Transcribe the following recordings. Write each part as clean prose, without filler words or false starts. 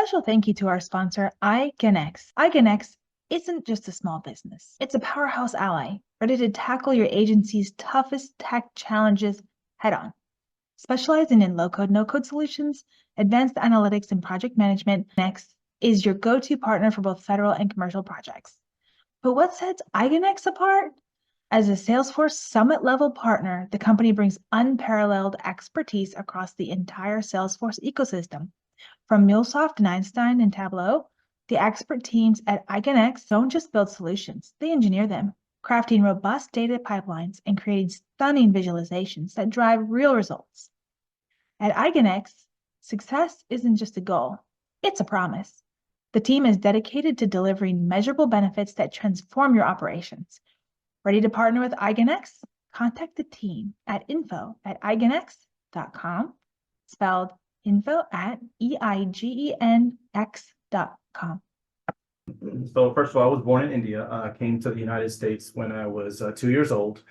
special thank you to our sponsor, ITegrity. ITegrity isn't just a small business. It's a powerhouse ally, ready to tackle your agency's toughest tech challenges head-on. Specializing in low-code, no-code solutions, advanced analytics, and project management, ITegrity is your go-to partner for both federal and commercial projects. But what sets ITegrity apart? As a Salesforce Summit-level partner, the company brings unparalleled expertise across the entire Salesforce ecosystem. From MuleSoft and Einstein and Tableau, the expert teams at ITegrity don't just build solutions, they engineer them, crafting robust data pipelines and creating stunning visualizations that drive real results. At ITegrity, success isn't just a goal, it's a promise. The team is dedicated to delivering measurable benefits that transform your operations. Ready to partner with ITegrity? Contact the team at info@igenx.com, spelled info@eigenx.com. So first of all, I was born in India. I came to the United States when I was 2 years old.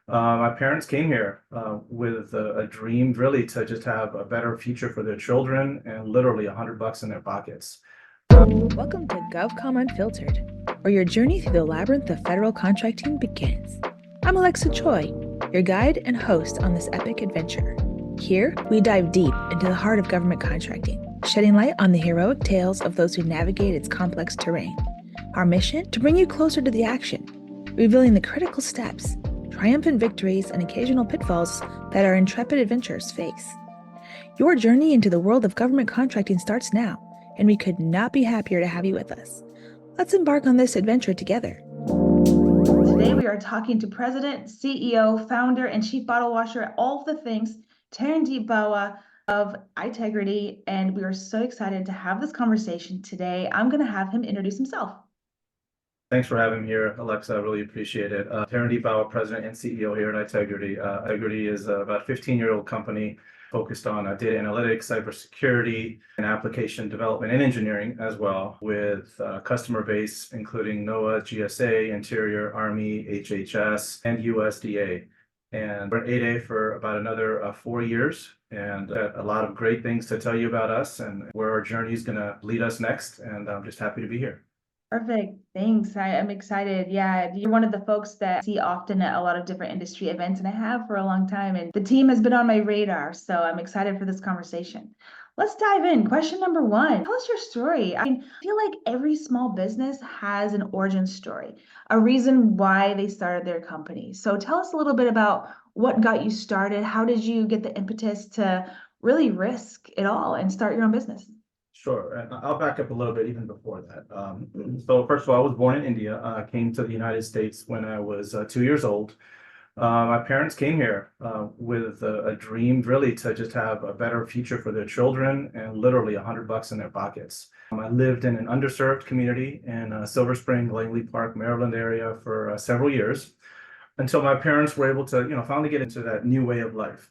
My parents came here with a dream really to just have a better future for their children and literally $100 in their pockets. Welcome to GovCom Unfiltered, where your journey through the labyrinth of federal contracting begins. I'm Alexa Choi, your guide and host on this epic adventure. Here, we dive deep into the heart of government contracting, shedding light on the heroic tales of those who navigate its complex terrain. Our mission? To bring you closer to the action, revealing the critical steps, triumphant victories, and occasional pitfalls that our intrepid adventurers face. Your journey into the world of government contracting starts now, and we could not be happier to have you with us. Let's embark on this adventure together. Today we are talking to President, CEO, Founder, and Chief Bottle Washer at all of the things, Tarandeep Bawa of ITegrity, and we are so excited to have this conversation today. I'm going to have him introduce himself. Thanks for having me here, Alexa. I really appreciate it. Tarandeep Bawa, President and CEO here at ITegrity. ITegrity is about a 15-year-old company focused on data analytics, cybersecurity, and application development and engineering as well, with customer base including NOAA, GSA, Interior, Army, HHS, and USDA. And we're at 8A for about another 4 years, and got a lot of great things to tell you about us and where our journey is going to lead us next. And I'm just happy to be here. Perfect. Thanks. I am excited. Yeah, you're one of the folks that I see often at a lot of different industry events, and I have for a long time. And the team has been on my radar, so I'm excited for this conversation. Let's dive in. Question number one. Tell us your story. I feel like every small business has an origin story, a reason why they started their company. So tell us a little bit about what got you started. How did you get the impetus to really risk it all and start your own business? Sure, and I'll back up a little bit even before that. So first of all, I was born in India. I came to the United States when I was 2 years old. My parents came here with a dream really to just have a better future for their children and literally $100 in their pockets. I lived in an underserved community in Silver Spring, Langley Park, Maryland area for several years until my parents were able to, finally get into that new way of life.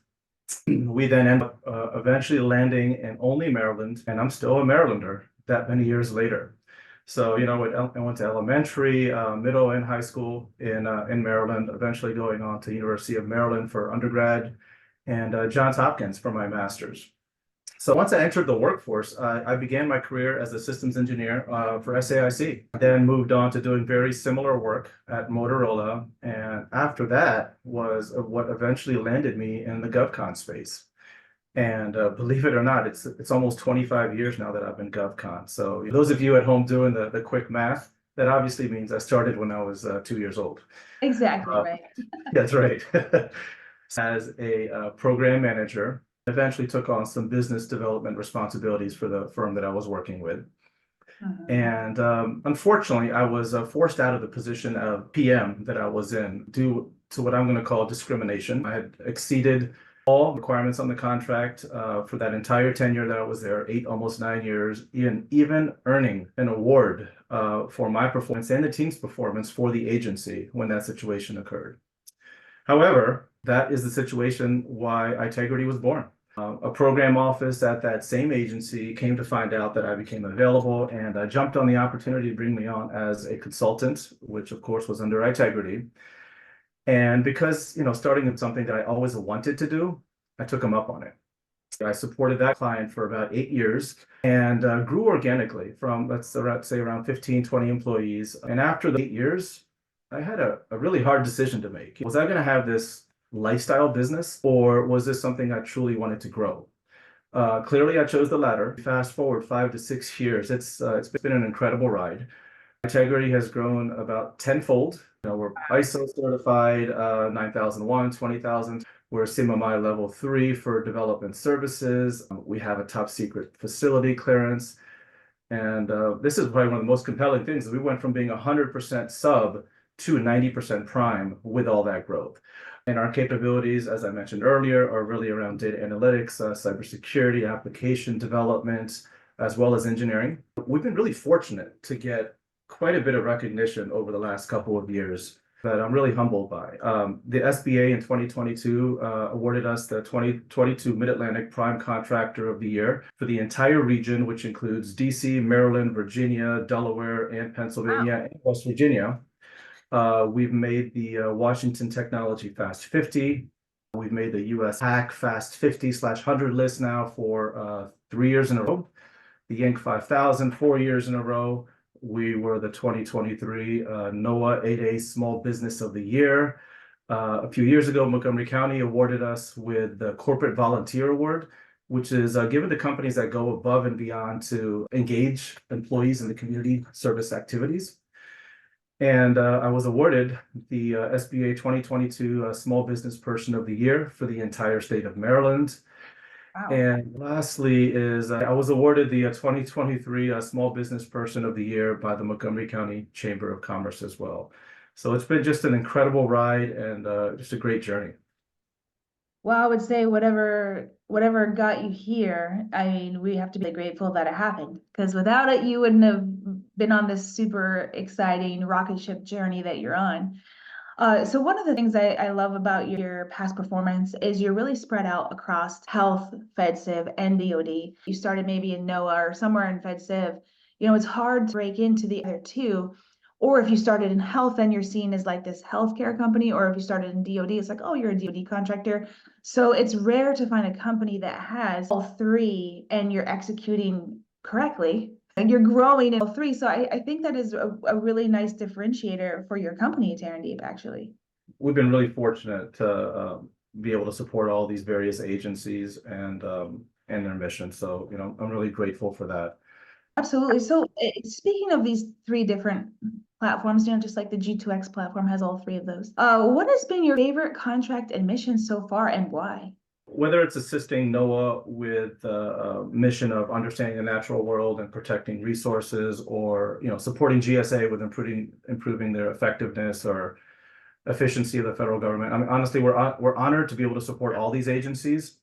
We then end up eventually landing in only Maryland, and I'm still a Marylander that many years later. So, I went to elementary, middle, and high school in Maryland, eventually going on to University of Maryland for undergrad and Johns Hopkins for my master's. So once I entered the workforce, I began my career as a systems engineer for SAIC, then moved on to doing very similar work at Motorola. And after that was what eventually landed me in the GovCon space. And believe it or not, it's almost 25 years now that I've been GovCon. So those of you at home doing the quick math, that obviously means I started when I was 2 years old. Exactly right. That's right. As a program manager, eventually took on some business development responsibilities for the firm that I was working with. And unfortunately, I was forced out of the position of PM that I was in due to what I'm going to call discrimination. I had exceeded all requirements on the contract for that entire tenure that I was there, almost 9 years, even earning an award for my performance and the team's performance for the agency when that situation occurred. However, that is the situation why ITegrity was born. A program office at that same agency came to find out that I became available and jumped on the opportunity to bring me on as a consultant, which of course was under ITegrity. And because, starting with something that I always wanted to do, I took them up on it. I supported that client for about 8 years and grew organically from, let's say, around 15, 20 employees. And after the 8 years, I had a really hard decision to make. Was I going to have this lifestyle business, or was this something I truly wanted to grow? Clearly, I chose the latter. Fast forward 5 to 6 years, it's been an incredible ride. ITegrity has grown about tenfold. We're ISO certified, 9001, 20,000. We're CMMI level 3 for development services. We have a top secret facility clearance. And this is probably one of the most compelling things. We went from being 100% sub to 90% prime with all that growth. And our capabilities, as I mentioned earlier, are really around data analytics, cybersecurity, application development, as well as engineering. We've been really fortunate to get quite a bit of recognition over the last couple of years that I'm really humbled by. The SBA in 2022 awarded us the 2022 Mid-Atlantic Prime Contractor of the Year for the entire region, which includes DC, Maryland, Virginia, Delaware, and Pennsylvania, and West Virginia. We've made the Washington Technology Fast 50. We've made the US Hack Fast 50/100 list now for 3 years in a row. The Inc. 5000, 4 years in a row. We were the 2023 NOAA 8A Small Business of the Year. A few years ago, Montgomery County awarded us with the Corporate Volunteer Award, which is given to companies that go above and beyond to engage employees in the community service activities. And I was awarded the SBA 2022 Small Business Person of the Year for the entire state of Maryland. Wow. And lastly is I was awarded the 2023 Small Business Person of the Year by the Montgomery County Chamber of Commerce as well. So it's been just an incredible ride and just a great journey. Well, I would say whatever got you here, I mean, we have to be grateful that it happened, because without it, you wouldn't have been on this super exciting rocket ship journey that you're on. So one of the things I love about your past performance is you're really spread out across health, FedCiv, and DoD. You started maybe in NOAA or somewhere in FedCiv. It's hard to break into the other two. Or if you started in health, then you're seen as like this healthcare company. Or if you started in DoD, it's like, oh, you're a DoD contractor. So it's rare to find a company that has all three and you're executing correctly. And you're growing in all three. So I think that is a really nice differentiator for your company, Tarandeep, actually. We've been really fortunate to be able to support all these various agencies and their mission. So, I'm really grateful for that. Absolutely. So speaking of these three different platforms, just like the G2X platform has all three of those. What has been your favorite contract and mission so far, and why? Whether it's assisting NOAA with the mission of understanding the natural world and protecting resources, or supporting GSA with improving their effectiveness or efficiency of the federal government. I mean, honestly, we're honored to be able to support all these agencies,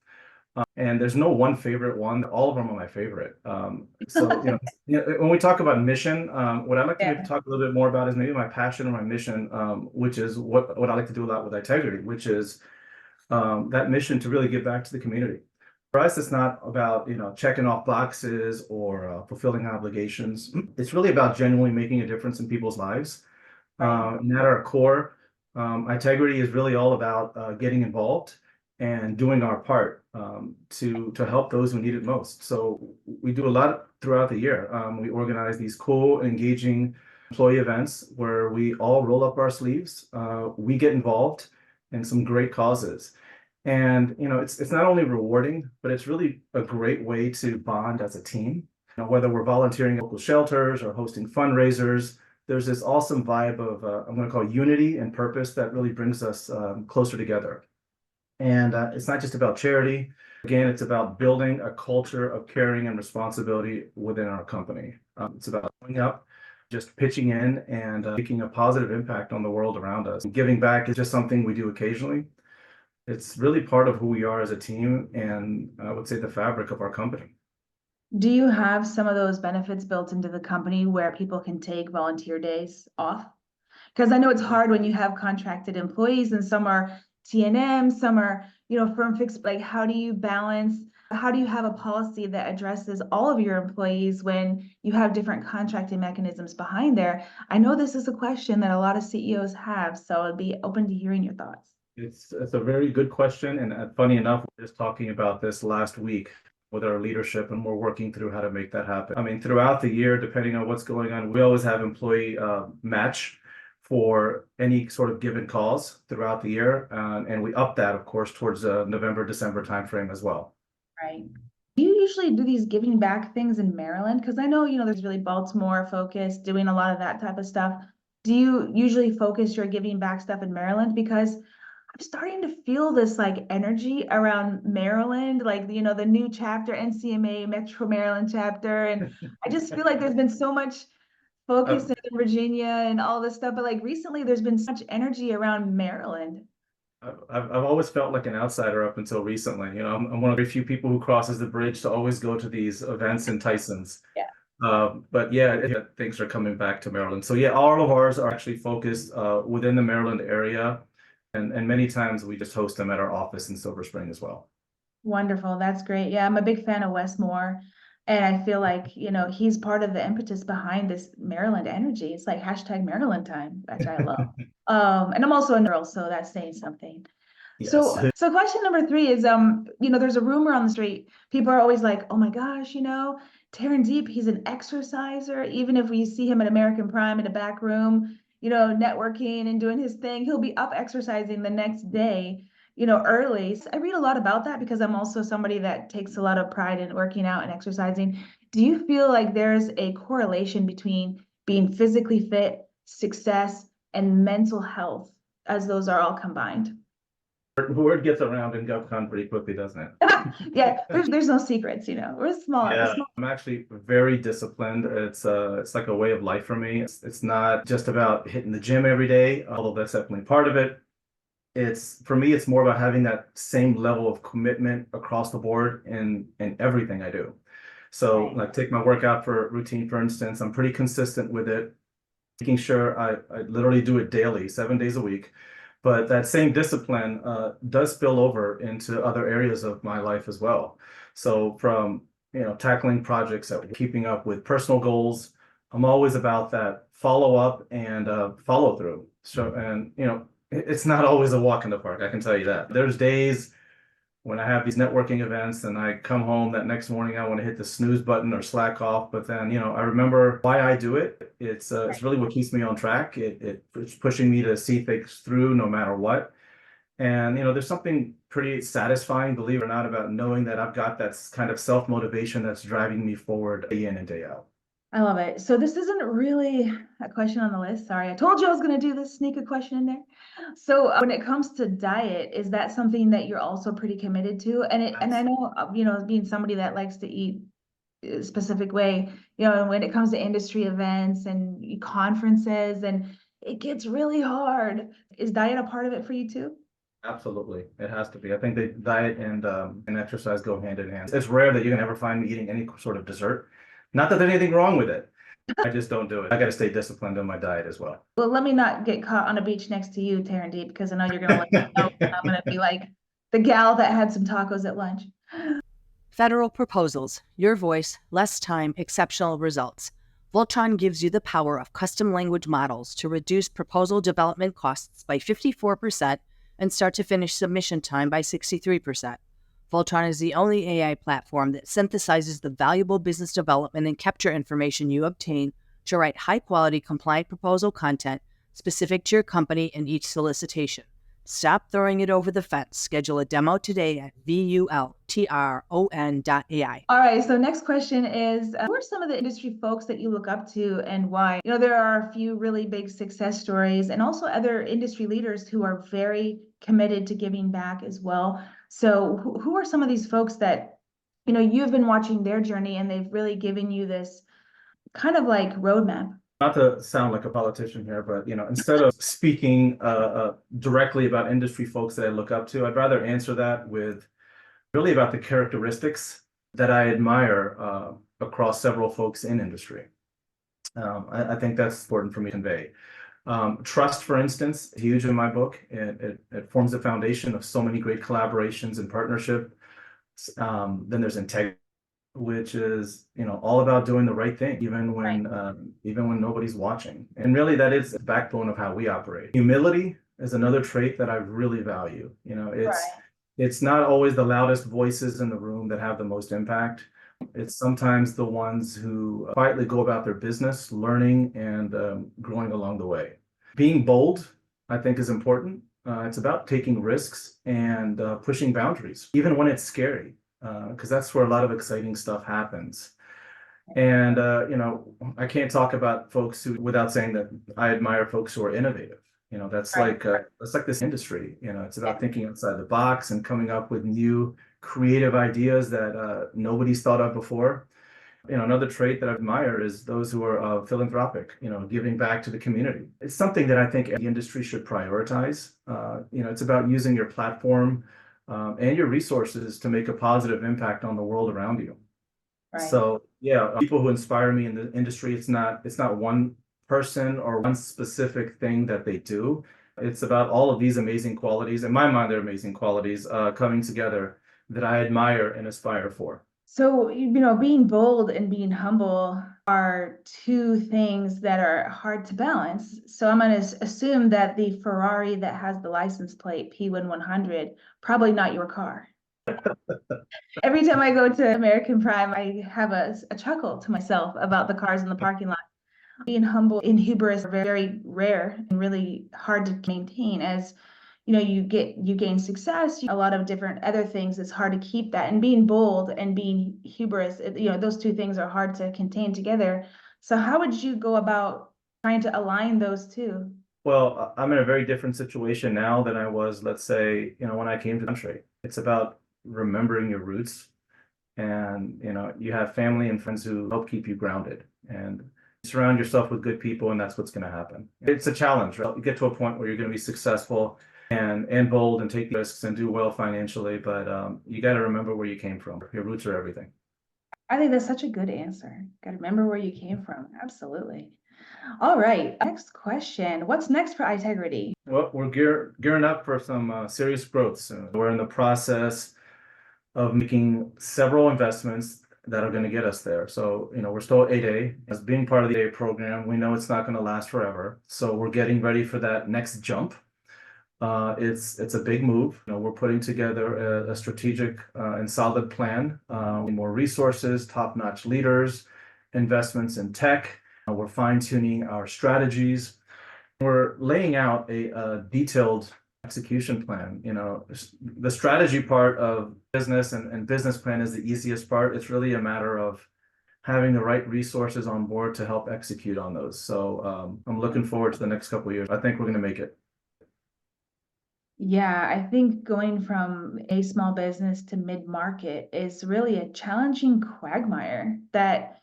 and there's no one favorite one. All of them are my favorite. So when we talk about mission, what I'd like to maybe talk a little bit more about is maybe my passion or my mission, which is what I like to do a lot with ITegrity, which is that mission to really give back to the community. For us, it's not about checking off boxes or fulfilling obligations. It's really about genuinely making a difference in people's lives. And at our core, ITegrity is really all about getting involved and doing our part to help those who need it most. So we do a lot throughout the year. We organize these cool, engaging employee events where we all roll up our sleeves. We get involved in some great causes. And it's not only rewarding, but it's really a great way to bond as a team. Whether we're volunteering at local shelters or hosting fundraisers, there's this awesome vibe of I'm going to call unity and purpose that really brings us closer together. And it's not just about charity. Again, it's about building a culture of caring and responsibility within our company. It's about showing up, just pitching in and making a positive impact on the world around us. Giving back is just something we do occasionally. It's really part of who we are as a team, and I would say the fabric of our company. Do you have some of those benefits built into the company where people can take volunteer days off? Because I know it's hard when you have contracted employees and some are T&M, some are, firm fixed. Like, how do you balance? How do you have a policy that addresses all of your employees when you have different contracting mechanisms behind there? I know this is a question that a lot of CEOs have, so I'd be open to hearing your thoughts. It's a very good question, and funny enough, we were just talking about this last week with our leadership, and we're working through how to make that happen. I mean, throughout the year, depending on what's going on, we always have employee match for any sort of given cause throughout the year, and we up that, of course, towards November, December timeframe as well. Right. Do you usually do these giving back things in Maryland? Because I know, there's really Baltimore focused, doing a lot of that type of stuff. Do you usually focus your giving back stuff in Maryland? Because I'm starting to feel this like energy around Maryland, like, the new chapter, NCMA, Metro Maryland chapter. And I just feel like there's been so much focus in Virginia and all this stuff. But like recently, there's been so much energy around Maryland. I've always felt like an outsider up until recently. I'm one of the few people who crosses the bridge to always go to these events in Tyson's. Yeah. But yeah, things are coming back to Maryland. So yeah, all of ours are actually focused within the Maryland area. And many times we just host them at our office in Silver Spring as well. Wonderful. That's great. Yeah, I'm a big fan of Wes Moore. And I feel like, he's part of the impetus behind this Maryland energy. It's like hashtag Maryland time, which I love. And I'm also a girl, so that's saying something. Yes. So question number 3 is, there's a rumor on the street. People are always like, oh my gosh, Tarandeep, he's an exerciser. Even if we see him at American Prime in a back room, networking and doing his thing, he'll be up exercising the next day, early. So I read a lot about that because I'm also somebody that takes a lot of pride in working out and exercising. Do you feel like there's a correlation between being physically fit, success, and mental health as those are all combined? Word gets around in GovCon pretty quickly, doesn't it? Yeah, there's no secrets, we're small. Yeah, I'm actually very disciplined. It's like a way of life for me. It's not just about hitting the gym every day, although that's definitely part of it. For me, it's more about having that same level of commitment across the board in everything I do. So like take my workout routine, for instance, I'm pretty consistent with it, making sure I literally do it daily, 7 days a week. But that same discipline does spill over into other areas of my life as well. So from, tackling projects, keeping up with personal goals, I'm always about that follow up and follow through. So, and, it's not always a walk in the park, I can tell you that. There's days when I have these networking events and I come home that next morning, I want to hit the snooze button or slack off. But then, I remember why I do it. It's really what keeps me on track. It's pushing me to see things through no matter what. And, there's something pretty satisfying, believe it or not, about knowing that I've got that kind of self-motivation that's driving me forward day in and day out. I love it. So this isn't really a question on the list. Sorry, I told you I was going to do this, sneak a question in there. So when it comes to diet, is that something that you're also pretty committed to? And I know, being somebody that likes to eat a specific way, when it comes to industry events and conferences, and it gets really hard. Is diet a part of it for you too? Absolutely, it has to be. I think the diet and exercise go hand in hand. It's rare that you can ever find me eating any sort of dessert. Not that there's anything wrong with it. I just don't do it. I got to stay disciplined on my diet as well. Well, let me not get caught on a beach next to you, Tarandeep, because I know you're going to let me know. I'm going to be like the gal that had some tacos at lunch. Federal proposals, your voice, less time, exceptional results. Voltron gives you the power of custom language models to reduce proposal development costs by 54% and start to finish submission time by 63%. Voltron is the only AI platform that synthesizes the valuable business development and capture information you obtain to write high-quality, compliant proposal content specific to your company and each solicitation. Stop throwing it over the fence. Schedule a demo today at vultron.ai. All right, so next question is, who are some of the industry folks that you look up to and why? There are a few really big success stories and also other industry leaders who are very committed to giving back as well. So who are some of these folks that, you've been watching their journey and they've really given you this kind of like roadmap? Not to sound like a politician here, but instead of speaking directly about industry folks that I look up to, I'd rather answer that with really about the characteristics that I admire across several folks in industry. I think that's important for me to convey. Trust, for instance, is huge in my book. It forms the foundation of so many great collaborations and partnership. Then there's integrity, which is all about doing the right thing, even when nobody's watching. And really, that is the backbone of how we operate. Humility, is another trait that I really value. You know, Right. it's not always the loudest voices in the room that have the most impact. It's sometimes the ones who quietly go about their business, learning and growing along the way. Being bold, I think, is important. It's about taking risks and pushing boundaries, even when it's scary, because that's where a lot of exciting stuff happens. And you know, I can't talk about folks who without saying that I admire folks who are innovative. You know, Right. that's like this industry. You know, it's about thinking outside the box and coming up with new creative ideas that nobody's thought of before. You know, another trait that I admire is those who are philanthropic, you know, giving back to the community. It's something that I think the industry should prioritize. You know, it's about using your platform and your resources to make a positive impact on the world around you. Right. So yeah, people who inspire me in the industry, it's not one person or one specific thing that they do. It's about all of these amazing qualities. In my mind, they're amazing qualities coming together that I admire and aspire for. So, being bold and being humble are two things that are hard to balance. So I'm going to assume that the Ferrari that has the license plate P1100, probably not your car. Every time I go to American Prime, I have a chuckle to myself about the cars in the parking lot. Being humble in hubris are very rare and really hard to maintain. As you gain success, a lot of different other things, it's hard to keep that. And being bold and being hubris, those two things are hard to contain together. So how would you go about trying to align those two? Well, I'm in a very different situation now than I was, let's say, you know, when I came to the country. It's about remembering your roots, and you know, you have family and friends who help keep you grounded, and surround yourself with good people, and that's what's going to happen. It's a challenge, right? You get to a point where you're going to be successful and bold and take risks and do well financially, but you got to remember where you came from. Your roots are everything. I think that's such a good answer. Got to remember where you came from. Absolutely. All right. Next question. What's next for iTegrity? Well, we're gearing up for some serious growth soon. We're in the process of making several investments that are going to get us there. So, you know, we're still 8A. As being part of the A program, we know it's not going to last forever. So we're getting ready for that next jump. It's a big move. You know, we're putting together a strategic and solid plan, more resources, top-notch leaders, investments in tech. We're fine-tuning our strategies. We're laying out a detailed execution plan. You know, the strategy part of business and business plan is the easiest part. It's really a matter of having the right resources on board to help execute on those. So I'm looking forward to the next couple of years. I think we're going to make it. Yeah, I think going from a small business to mid-market is really a challenging quagmire that,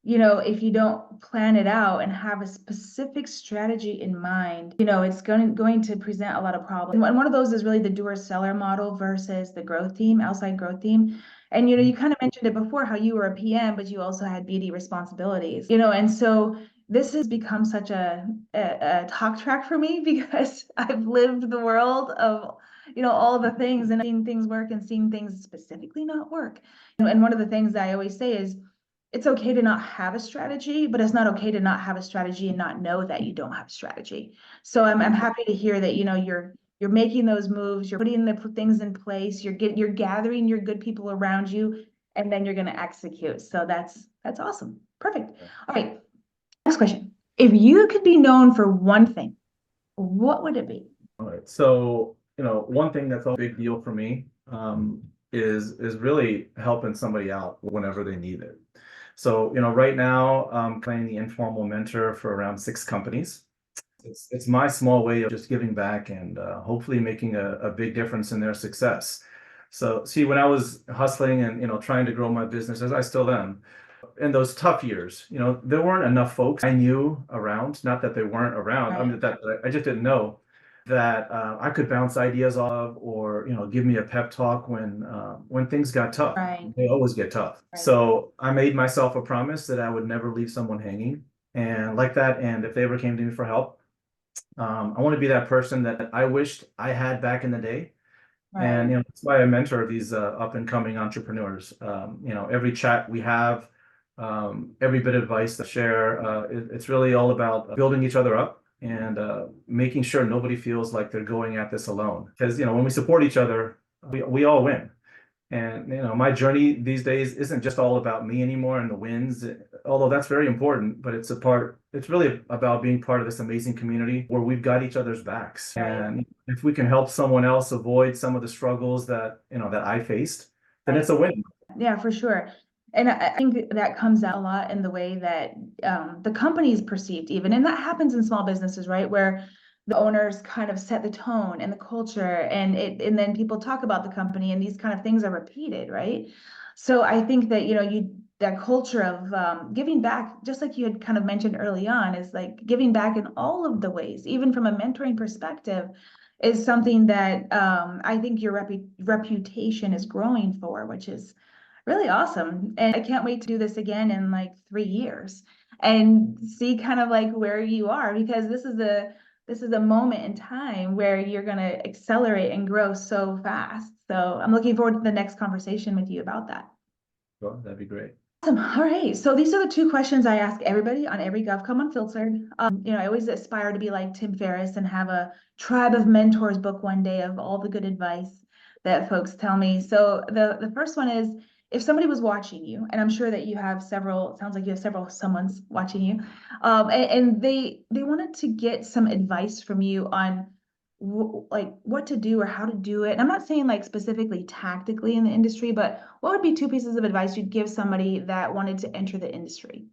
if you don't plan it out and have a specific strategy in mind, it's going to present a lot of problems. And one of those is really the doer seller model versus the growth team, outside growth team. And, you kind of mentioned it before, how you were a PM, but you also had BD responsibilities, and so this has become such a talk track for me because I've lived the world of, all the things and seeing things work and seeing things specifically not work. And one of the things that I always say is it's okay to not have a strategy, but it's not okay to not have a strategy and not know that you don't have a strategy. So I'm happy to hear that, you're making those moves, you're putting the things in place, you're gathering your good people around you, and then you're going to execute. So that's awesome. Perfect. All right. Next question. If you could be known for one thing, what would it be? All right. So, you know, one thing that's a big deal for me is really helping somebody out whenever they need it. So, you know, right now I'm playing the informal mentor for around 6 companies. It's my small way of just giving back and hopefully making a big difference in their success. So, see, when I was hustling and, you know, trying to grow my business, as I still am, in those tough years, you know, there weren't enough folks I knew around, not that they weren't around, I mean, that I just didn't know that I could bounce ideas off or, you know, give me a pep talk when things got tough. Right. They always get tough. Right. So I made myself a promise that I would never leave someone hanging. And like that, and if they ever came to me for help, I want to be that person that I wished I had back in the day. Right. And, you know, that's why I mentor these up and coming entrepreneurs. You know, every chat we have, every bit of advice to share, it's really all about building each other up and making sure nobody feels like they're going at this alone. Because, when we support each other, we all win. And, my journey these days isn't just all about me anymore and the wins, although that's very important, but it's really about being part of this amazing community where we've got each other's backs. And if we can help someone else avoid some of the struggles that I faced, then it's a win. Yeah, for sure. And I think that comes out a lot in the way that the company is perceived even. And that happens in small businesses, right? Where the owners kind of set the tone and the culture, and then people talk about the company, and these kind of things are repeated, right? So I think that, that culture of giving back, just like you had kind of mentioned early on, is like giving back in all of the ways, even from a mentoring perspective, is something that I think your reputation is growing for, which is really awesome. And I can't wait to do this again in like 3 years and see kind of like where you are, because this is a moment in time where you're going to accelerate and grow so fast. So I'm looking forward to the next conversation with you about that. Well, that'd be great. Awesome. All right. So these are the 2 questions I ask everybody on every GovCom Unfiltered. I always aspire to be like Tim Ferriss and have a tribe of mentors book one day of all the good advice that folks tell me. So the first one is, if somebody was watching you, and I'm sure that you have several, it sounds like you have several someone's watching you, and they wanted to get some advice from you on like what to do or how to do it. And I'm not saying like specifically tactically in the industry, but what would be 2 pieces of advice you'd give somebody that wanted to enter the industry?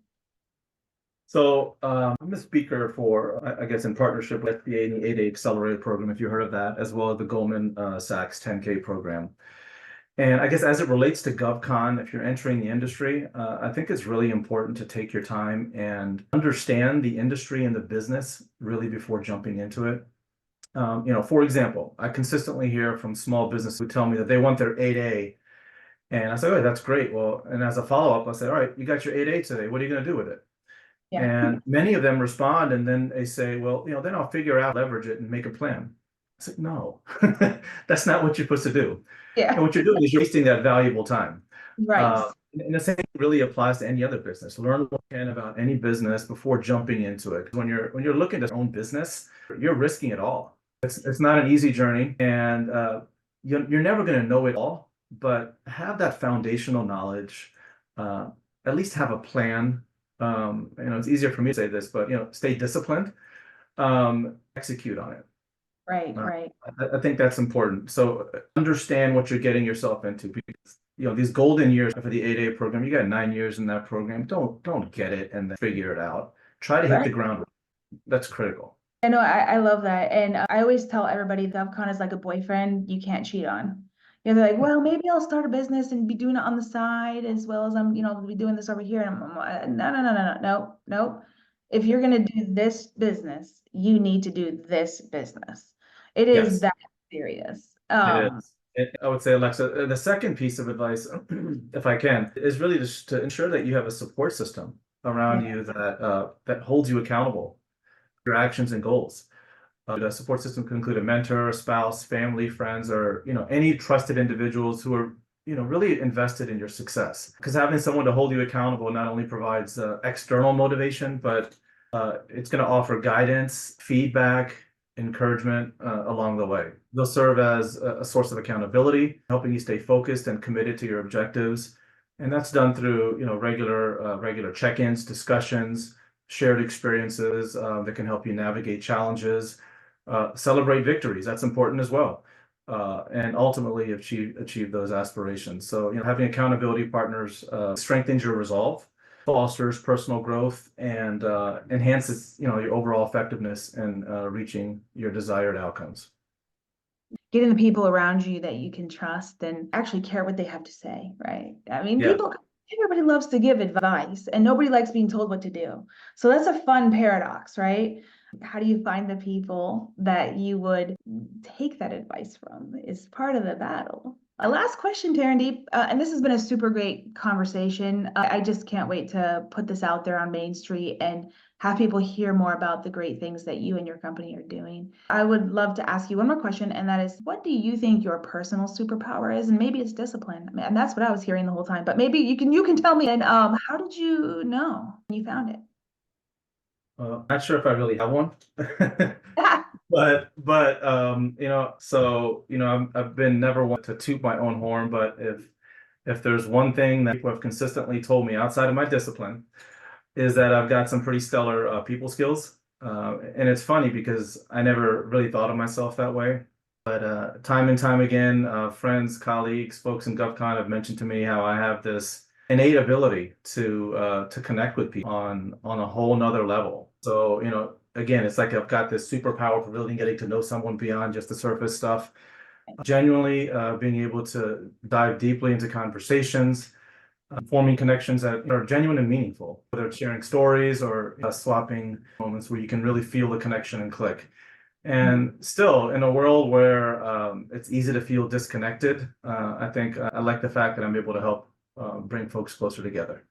So I'm a speaker for, I guess, in partnership with SBA and the 8A Accelerator program, if you heard of that, as well as the Goldman Sachs 10K program. And I guess as it relates to GovCon, if you're entering the industry, I think it's really important to take your time and understand the industry and the business really before jumping into it. For example, I consistently hear from small businesses who tell me that they want their 8A. And I say, oh, that's great. Well, and as a follow-up, I say, all right, you got your 8A today. What are you going to do with it? Yeah. And many of them respond, and then they say, well, then I'll figure out, leverage it and make a plan. I said, no, that's not what you're supposed to do. Yeah. And what you're doing is you're wasting that valuable time. Right. And the same really applies to any other business. Learn what you can about any business before jumping into it. When you're looking to own business, you're risking it all. It's not an easy journey, and you're never going to know it all, but have that foundational knowledge. At least have a plan. It's easier for me to say this, but stay disciplined, execute on it. Right. I think that's important. So understand what you're getting yourself into, because these golden years for the 8A program, you got 9 years in that program. Don't get it and then figure it out. Try to hit the ground. That's critical. I know, I love that. And I always tell everybody GovCon is like a boyfriend you can't cheat on. They're like, well, maybe I'll start a business and be doing it on the side as well as I'm, be doing this over here. And I'm like, no. If you're going to do this business, you need to do this business. It is that serious. It is. I would say, Alexa, the second piece of advice, if I can, is really just to ensure that you have a support system around you that holds you accountable for your actions and goals. The support system can include a mentor, a spouse, family, friends, or any trusted individuals who are really invested in your success. Because having someone to hold you accountable not only provides external motivation, but it's going to offer guidance, feedback, encouragement along the way. They'll serve as a source of accountability, helping you stay focused and committed to your objectives. And that's done through regular check-ins, discussions, shared experiences that can help you navigate challenges, celebrate victories. That's important as well, and ultimately achieve those aspirations. So having accountability partners strengthens your resolve, fosters personal growth, and enhances your overall effectiveness in reaching your desired outcomes. Getting the people around you that you can trust and actually care what they have to say, right? I mean, everybody loves to give advice and nobody likes being told what to do. So that's a fun paradox, right? How do you find the people that you would take that advice from is part of the battle. A last question, Tarandeep, and this has been a super great conversation. I just can't wait to put this out there on Main Street and have people hear more about the great things that you and your company are doing. I would love to ask you one more question, and that is, what do you think your personal superpower is? And maybe it's discipline. I mean, and that's what I was hearing the whole time, but maybe you can tell me. And how did you know when you found it? Not sure if I really have one. I've been never one to toot my own horn, but if there's one thing that people have consistently told me outside of my discipline is that I've got some pretty stellar people skills. And it's funny because I never really thought of myself that way. But time and time again, friends, colleagues, folks in GovCon have mentioned to me how I have this innate ability to connect with people on a whole nother level. So, again, it's like I've got this superpower for really getting to know someone beyond just the surface stuff. Genuinely being able to dive deeply into conversations, forming connections that are genuine and meaningful, whether it's sharing stories or swapping moments where you can really feel the connection and click. And still, in a world where it's easy to feel disconnected, I think I like the fact that I'm able to help bring folks closer together.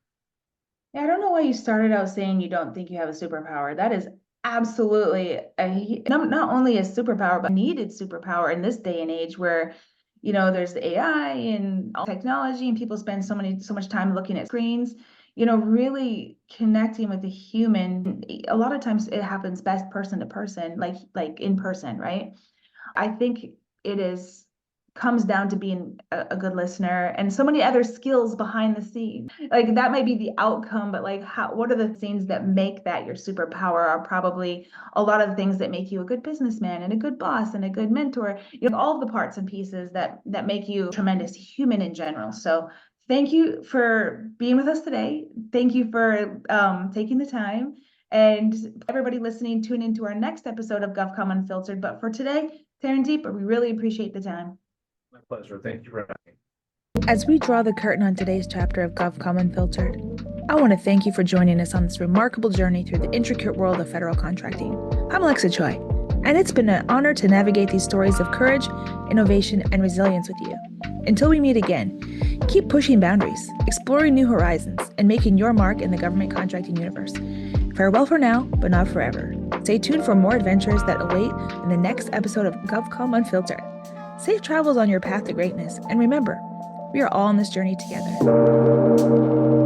Yeah, I don't know why you started out saying you don't think you have a superpower. That is absolutely not only a superpower, but a needed superpower in this day and age where, there's AI and all technology and people spend so much time looking at screens, really connecting with the human. A lot of times it happens best person to person, like in person, right? I think comes down to being a good listener and so many other skills behind the scenes. Like that might be the outcome, but what are the things that make that your superpower are probably a lot of the things that make you a good businessman and a good boss and a good mentor, all of the parts and pieces that make you a tremendous human in general. So thank you for being with us today. Thank you for taking the time. And everybody listening, tune into our next episode of GovCom Unfiltered. But for today, Tarandeep, we really appreciate the time. My pleasure. Thank you for having me. As we draw the curtain on today's chapter of GovCom Unfiltered, I want to thank you for joining us on this remarkable journey through the intricate world of federal contracting. I'm Alexa Choi, and it's been an honor to navigate these stories of courage, innovation, and resilience with you. Until we meet again, keep pushing boundaries, exploring new horizons, and making your mark in the government contracting universe. Farewell for now, but not forever. Stay tuned for more adventures that await in the next episode of GovCom Unfiltered. Safe travels on your path to greatness, and remember, we are all on this journey together.